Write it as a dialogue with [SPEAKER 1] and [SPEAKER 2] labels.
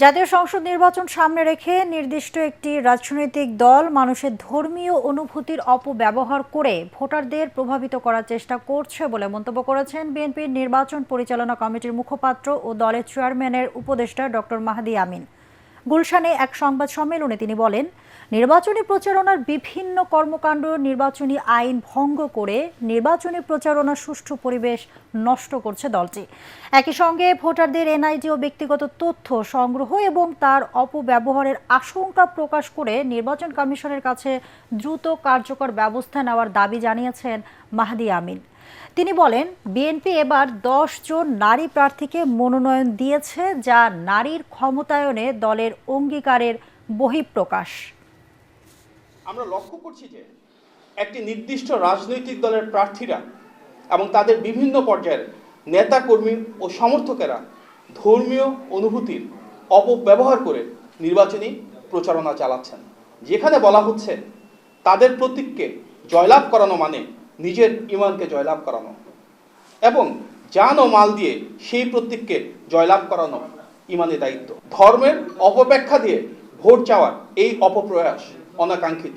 [SPEAKER 1] জাতীয় সংসদ নির্বাচন সামনে রেখে নির্দিষ্ট একটি রাজনৈতিক দল মানুষের ধর্মীয় অনুভূতির অপব্যবহার করে ভোটারদের প্রভাবিত করার চেষ্টা করছে বলে মন্তব্য করেছেন বিএনপির নির্বাচন পরিচালনা কমিটির মুখপাত্র ও দলের চেয়ারম্যানের উপদেষ্টা ডক্টর মাহদি আমিন। গুলশানে এক সংবাদ সম্মেলনে তিনি বলেন, নির্বাচনী প্রচারণার বিভিন্ন কর্মকাণ্ড নির্বাচনী আইন ভঙ্গ করে নির্বাচনী প্রচারণার সুষ্ঠু পরিবেশ নষ্ট করছে দলটি। একই সঙ্গে ভোটারদের এনআইডি ও ব্যক্তিগত তথ্য সংগ্রহ এবং তার অপব্যবহারের আশঙ্কা প্রকাশ করে নির্বাচন কমিশনের কাছে দ্রুত কার্যকর ব্যবস্থা নেওয়ার দাবি জানিয়েছেন মাহদি আমিন। তিনি বলেন, বিএনপি এবার 10 জন নারী প্রার্থীকে মনোনয়ন দিয়েছে, যা নারীর ক্ষমতায়নে দলের অঙ্গীকারের বহিঃপ্রকাশ।
[SPEAKER 2] আমরা লক্ষ্য করছি যে একটি নির্দিষ্ট রাজনৈতিক দলের প্রার্থীরা এবং তাদের বিভিন্ন পর্যায়ের নেতাকর্মী ও সমর্থকেরা ধর্মীয় অনুভূতির অপব্যবহার করে নির্বাচনী প্রচারণা চালাচ্ছেন, যেখানে বলা হচ্ছে তাদের প্রতীককে জয়লাভ করানো মানে নিজের ঈমানকে জয়লাভ করানো এবং জান ও মাল দিয়ে সেই প্রতীককে জয়লাভ করানো ঈমানের দায়িত্ব। ধর্মের অপব্যাখ্যা দিয়ে ভোট চাওয়ার এই অপপ্রয়াস অনাকাঙ্ক্ষিত।